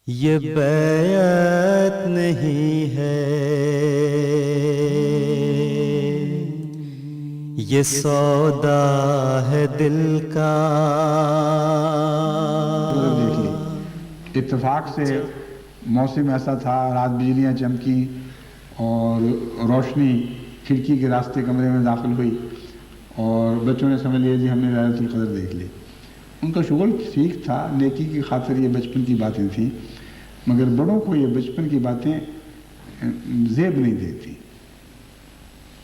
یہ بیعت نہیں ہے، یہ سودا ہے دل کا۔ دیکھ لی اتفاق سے موسم ایسا تھا، رات بجلیاں چمکی اور روشنی کھڑکی کے راستے کمرے میں داخل ہوئی اور بچوں نے سمجھ لیا جی ہم نے ليلۃ القدر دیکھ لی۔ ان کا شغل ٹھیک تھا، نیکی کی خاطر یہ بچپن کی باتیں تھیں، مگر بڑوں کو یہ بچپن کی باتیں زیب نہیں دیتی،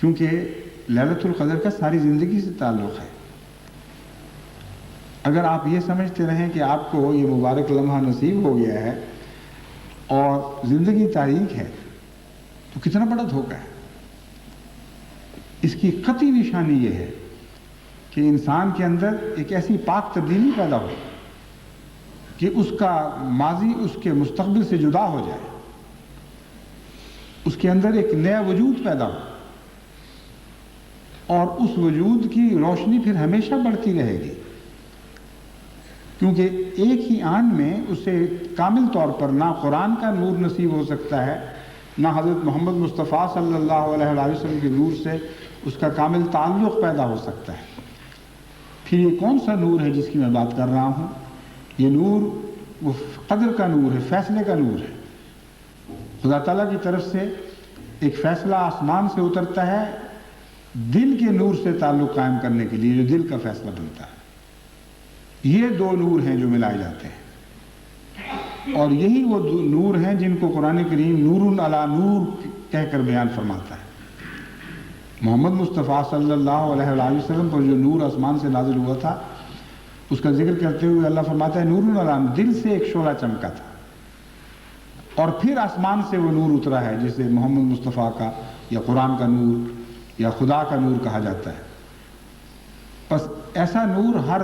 کیونکہ ليلۃ القدر کا ساری زندگی سے تعلق ہے۔ اگر آپ یہ سمجھتے رہیں کہ آپ کو یہ مبارک لمحہ نصیب ہو گیا ہے اور زندگی تاریک ہے تو کتنا بڑا دھوکہ ہے۔ اس کی قطعی نشانی یہ ہے کہ انسان کے اندر ایک ایسی پاک تبدیلی پیدا ہو کہ اس کا ماضی اس کے مستقبل سے جدا ہو جائے، اس کے اندر ایک نیا وجود پیدا ہو اور اس وجود کی روشنی پھر ہمیشہ بڑھتی رہے گی، کیونکہ ایک ہی آن میں اسے کامل طور پر نہ قرآن کا نور نصیب ہو سکتا ہے، نہ حضرت محمد مصطفیٰ صلی اللہ علیہ وسلم کے نور سے اس کا کامل تعلق پیدا ہو سکتا ہے۔ پھر یہ کون سا نور ہے جس کی میں بات کر رہا ہوں؟ یہ نور وہ قدر کا نور ہے، فیصلے کا نور ہے۔ خدا تعالیٰ کی طرف سے ایک فیصلہ آسمان سے اترتا ہے دل کے نور سے تعلق قائم کرنے کے لیے، جو دل کا فیصلہ بنتا ہے۔ یہ دو نور ہیں جو ملائے جاتے ہیں، اور یہی وہ نور ہیں جن کو قرآن کریم نور علی نور کہہ کر بیان فرماتا ہے۔ محمد مصطفیٰ صلی اللہ علیہ وسلم پر جو نور آسمان سے نازل ہوا تھا، اس کا ذکر کرتے ہوئے اللہ فرماتا ہے نور علی، دل سے ایک شعلہ چمکا تھا اور پھر آسمان سے وہ نور اترا ہے جسے محمد مصطفیٰ کا یا قرآن کا نور یا خدا کا نور کہا جاتا ہے۔ بس ایسا نور ہر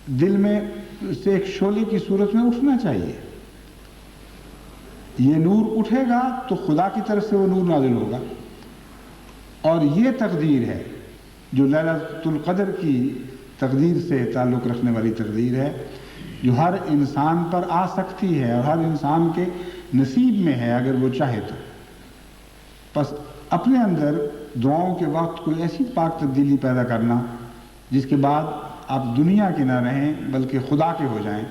دل میں سے ایک شعلے کی صورت میں اٹھنا چاہیے۔ یہ نور اٹھے گا تو خدا کی طرف سے وہ نور نازل ہوگا، اور یہ تقدیر ہے جو ليلۃ القدر کی تقدیر سے تعلق رکھنے والی تقدیر ہے، جو ہر انسان پر آ سکتی ہے اور ہر انسان کے نصیب میں ہے اگر وہ چاہے تو۔ بس اپنے اندر دعاؤں کے وقت کوئی ایسی پاک تبدیلی پیدا کرنا جس کے بعد آپ دنیا کے نہ رہیں بلکہ خدا کے ہو جائیں،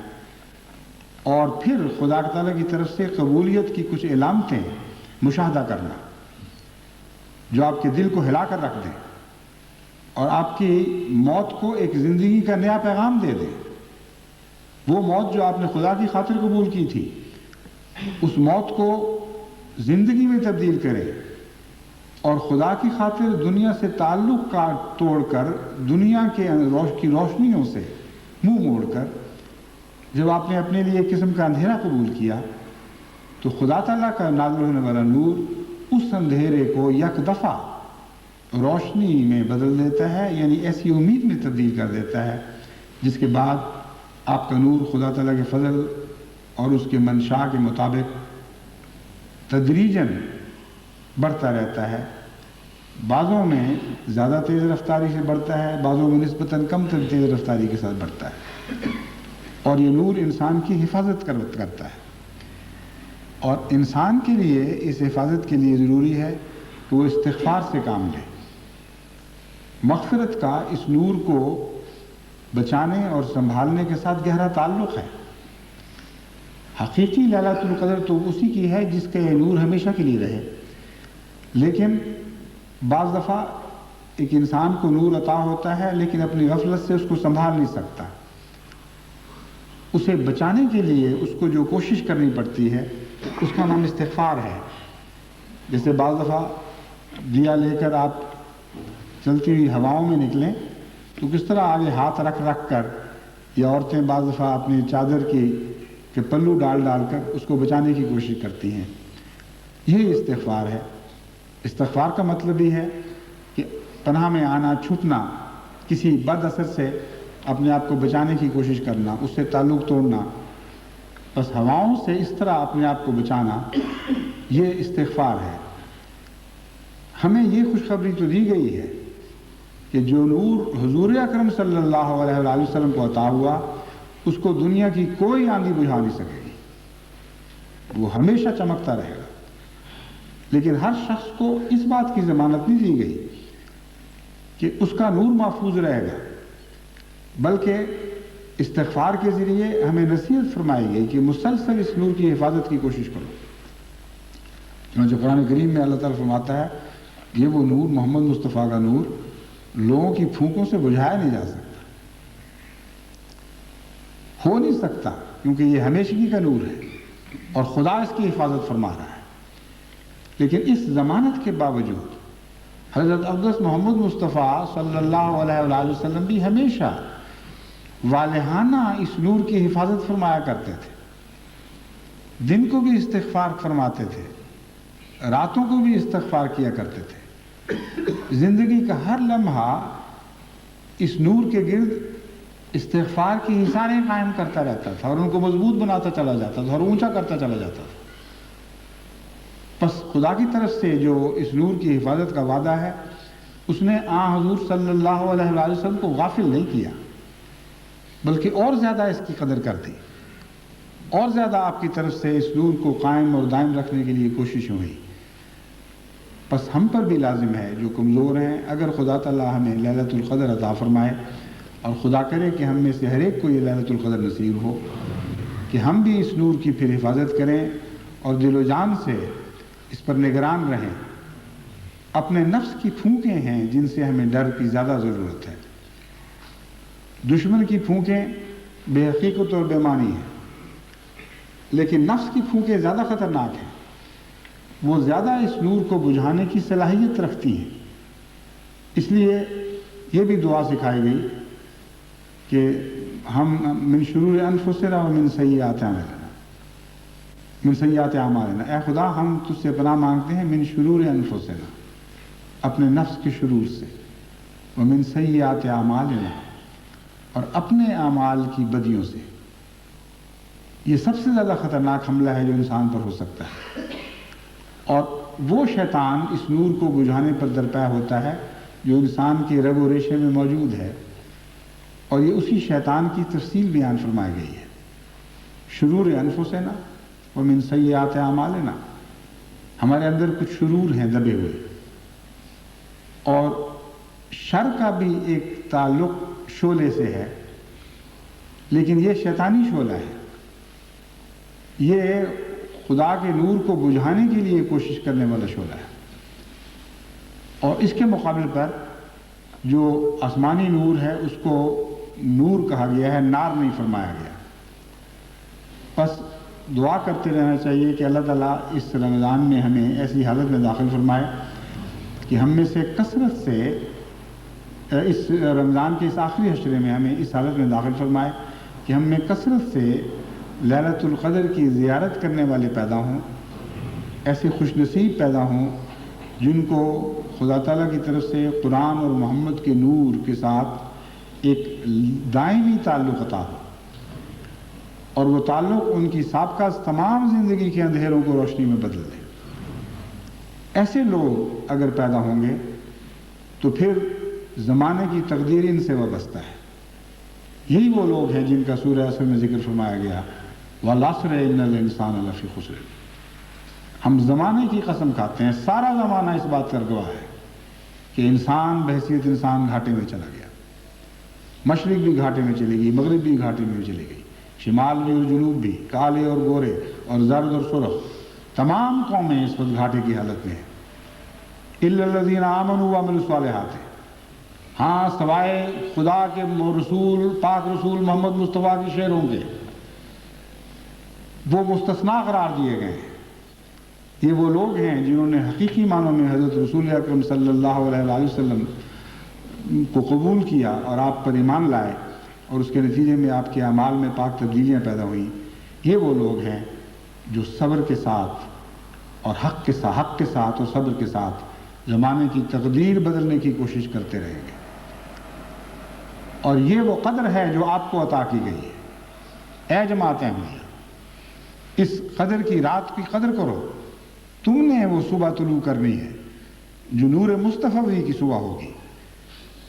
اور پھر خدا تعالیٰ کی طرف سے قبولیت کی کچھ علامتیں مشاہدہ کرنا جو آپ کے دل کو ہلا کر رکھ دیں اور آپ کی موت کو ایک زندگی کا نیا پیغام دے دیں۔ وہ موت جو آپ نے خدا کی خاطر قبول کی تھی، اس موت کو زندگی میں تبدیل کریں اور خدا کی خاطر دنیا سے تعلق کا توڑ کر دنیا کی روشنیوں سے منہ موڑ کر جب آپ نے اپنے لیے ایک قسم کا اندھیرا قبول کیا تو خدا تعالیٰ کا نازل ہونے والا نور اس اندھیرے کو یک دفعہ روشنی میں بدل دیتا ہے، یعنی ایسی امید میں تبدیل کر دیتا ہے جس کے بعد آپ کا نور خدا تعالیٰ کے فضل اور اس کے منشاء کے مطابق تدریجاً بڑھتا رہتا ہے۔ بعضوں میں زیادہ تیز رفتاری سے بڑھتا ہے، بعضوں میں نسبتاً کم تیز رفتاری کے ساتھ بڑھتا ہے، اور یہ نور انسان کی حفاظت کرتا ہے۔ اور انسان کے لیے اس حفاظت کے لیے ضروری ہے کہ وہ استغفار سے کام لے۔ مغفرت کا اس نور کو بچانے اور سنبھالنے کے ساتھ گہرا تعلق ہے۔ حقیقی ليلۃ القدر تو اسی کی ہے جس کا یہ نور ہمیشہ کے لیے رہے، لیکن بعض دفعہ ایک انسان کو نور عطا ہوتا ہے لیکن اپنی غفلت سے اس کو سنبھال نہیں سکتا۔ اسے بچانے کے لیے اس کو جو کوشش کرنی پڑتی ہے اس کا نام استغفار ہے۔ جیسے بعض دفعہ دیا لے کر آپ چلتی ہوئی ہواؤں میں نکلیں تو کس طرح آگے ہاتھ رکھ کر، یا عورتیں بعض دفعہ اپنی چادر کے پلو ڈال کر اس کو بچانے کی کوشش کرتی ہیں۔ یہی استغفار ہے۔ استغفار کا مطلب یہ ہے کہ پناہ میں آنا، چھپنا، کسی بد اثر سے اپنے آپ کو بچانے کی کوشش کرنا، اس سے تعلق توڑنا، بس ہواؤں سے اس طرح اپنے آپ کو بچانا، یہ استغفار ہے۔ ہمیں یہ خوشخبری تو دی گئی ہے کہ جو نور حضور اکرم صلی اللہ علیہ وسلم کو عطا ہوا اس کو دنیا کی کوئی آندھی بجھا نہیں سکے گی، وہ ہمیشہ چمکتا رہے گا۔ لیکن ہر شخص کو اس بات کی ضمانت نہیں دی گئی کہ اس کا نور محفوظ رہے گا، بلکہ استغفار کے ذریعے ہمیں نصیحت فرمائی گئی کہ مسلسل اس نور کی حفاظت کی کوشش کرو۔ چنانچہ قرآن کریم میں اللہ تعالیٰ فرماتا ہے یہ وہ نور، محمد مصطفیٰ کا نور، لوگوں کی پھونکوں سے بجھایا نہیں جا سکتا، ہو نہیں سکتا، کیونکہ یہ ہمیشگی کا نور ہے اور خدا اس کی حفاظت فرما رہا ہے۔ لیکن اس ضمانت کے باوجود حضرت اقدس محمد مصطفیٰ صلی اللہ علیہ وآلہ وسلم بھی ہمیشہ والہانہ اس نور کی حفاظت فرمایا کرتے تھے، دن کو بھی استغفار فرماتے تھے، راتوں کو بھی استغفار کیا کرتے تھے، زندگی کا ہر لمحہ اس نور کے گرد استغفار کی حصاریں قائم کرتا رہتا تھا اور ان کو مضبوط بناتا چلا جاتا تھا اور اونچا کرتا چلا جاتا تھا۔ پس خدا کی طرف سے جو اس نور کی حفاظت کا وعدہ ہے، اس نے حضور صلی اللہ علیہ وآلہ وسلم کو غافل نہیں کیا، بلکہ اور زیادہ اس کی قدر کر دی، اور زیادہ آپ کی طرف سے اس نور کو قائم اور دائم رکھنے کے لیے کوششیں ہوئی۔ پس ہم پر بھی لازم ہے جو کمزور ہیں، اگر خدا تعالیٰ ہمیں لیلۃ القدر عطا فرمائے، اور خدا کرے کہ ہم میں سے ہر ایک کو یہ لیلۃ القدر نصیب ہو، کہ ہم بھی اس نور کی پھر حفاظت کریں اور دل و جان سے اس پر نگران رہیں۔ اپنے نفس کی پھونکیں ہیں جن سے ہمیں ڈر کی زیادہ ضرورت ہے۔ دشمن کی پھونکیں بے حقیقت اور بے معنی ہیں، لیکن نفس کی پھونکیں زیادہ خطرناک ہیں، وہ زیادہ اس نور کو بجھانے کی صلاحیت رکھتی ہیں۔ اس لیے یہ بھی دعا سکھائی گئی کہ ہم من شرور انفسنا ومن سیئات اعمالنا، من سیئات اعمالنا، اے خدا ہم تجھ سے پناہ مانگتے ہیں من شرور انفسنا، اپنے نفس کے شرور سے، ومن سیئات اعمالنا، اور اپنے اعمال کی بدیوں سے۔ یہ سب سے زیادہ خطرناک حملہ ہے جو انسان پر ہو سکتا ہے، اور وہ شیطان اس نور کو بجھانے پر درپے ہوتا ہے جو انسان کے رگ و ریشے میں موجود ہے، اور یہ اسی شیطان کی تفصیل بیان فرمائی گئی ہے۔ شرور انفسنا ومن سیئات اعمالنا، ہمارے اندر کچھ شرور ہیں دبے ہوئے، اور شر کا بھی ایک تعلق شعلے سے ہے، لیکن یہ شیطانی شعلہ ہے، یہ خدا کے نور کو بجھانے کے لیے کوشش کرنے والا شعلہ ہے۔ اور اس کے مقابل پر جو آسمانی نور ہے اس کو نور کہا گیا ہے، نار نہیں فرمایا گیا۔ بس دعا کرتے رہنا چاہیے کہ اللہ تعالیٰ اس رمضان میں ہمیں ایسی حالت میں داخل فرمائے کہ ہم میں سے کثرت سے اس رمضان کے اس آخری عشرے میں ہمیں اس حالت میں داخل فرمائے کہ ہم میں کثرت سے لیلۃ القدر کی زیارت کرنے والے پیدا ہوں، ایسے خوش نصیب پیدا ہوں جن کو خدا تعالیٰ کی طرف سے قرآن اور محمد کے نور کے ساتھ ایک دائمی تعلق عطا ہو، اور وہ تعلق ان کی سابقہ تمام زندگی کے اندھیروں کو روشنی میں بدل دے۔ ایسے لوگ اگر پیدا ہوں گے تو پھر زمانے کی تقدیر ان سے وابستہ ہے۔ یہی وہ لوگ ہیں جن کا سورہ عصر میں ذکر فرمایا گیا، وَالْعَصْرِ إِنَّ الْإِنسَانَ لَفِي خُسْرٍ۔ ہم زمانے کی قسم کھاتے ہیں، سارا زمانہ اس بات کا گواہ ہے کہ انسان بحیثیت انسان گھاٹے میں چلا گیا۔ مشرق بھی گھاٹے میں چلی گئی، مغرب بھی گھاٹے میں چلی گئی، شمال بھی اور جنوب بھی، کالے اور گورے اور زرد اور سرخ، تمام قومیں اس وقت گھاٹے کی حالت میں ہیں۔ إِلَّا الَّذِينَ آمَنُوا وَعَمِلُوا الصَّالِحَاتِ، ہاں سوائے خدا کے رسول، پاک رسول محمد مصطفیٰ کی شعروں کے، وہ مستثنیٰ قرار دیے گئے ہیں۔ یہ وہ لوگ ہیں جنہوں نے حقیقی معنوں میں حضرت رسول اکرم صلی اللہ علیہ وآلہ وسلم کو قبول کیا اور آپ پر ایمان لائے، اور اس کے نتیجے میں آپ کے اعمال میں پاک تبدیلیاں پیدا ہوئیں۔ یہ وہ لوگ ہیں جو صبر کے ساتھ اور حق کے ساتھ اور صبر کے ساتھ زمانے کی تقدیر بدلنے کی کوشش کرتے رہیں گے۔ اور یہ وہ قدر ہے جو آپ کو عطا کی گئی ہے۔ اے جماعت احمدیہ، اس قدر کی رات کی قدر کرو، تم نے وہ صبح طلوع کرنی ہے جو نور مصطفی کی صبح ہوگی،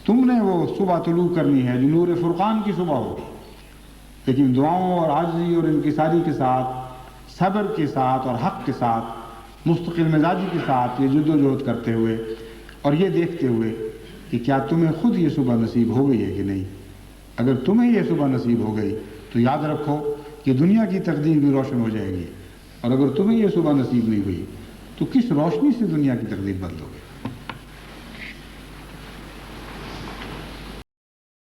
تم نے وہ صبح طلوع کرنی ہے جو نور فرقان کی صبح ہوگی۔ لیکن دعاؤں اور عاجزی اور انکساری کے ساتھ، صبر کے ساتھ اور حق کے ساتھ، مستقل مزاجی کے ساتھ یہ جد و جہد کرتے ہوئے اور یہ دیکھتے ہوئے کہ کیا تمہیں خود یہ صبح نصیب ہو گئی ہے کہ نہیں۔ اگر تمہیں یہ صبح نصیب ہو گئی تو یاد رکھو کہ دنیا کی تقدیر بھی روشن ہو جائے گی، اور اگر تمہیں یہ صبح نصیب نہیں ہوئی تو کس روشنی سے دنیا کی تقدیر بدلو گے۔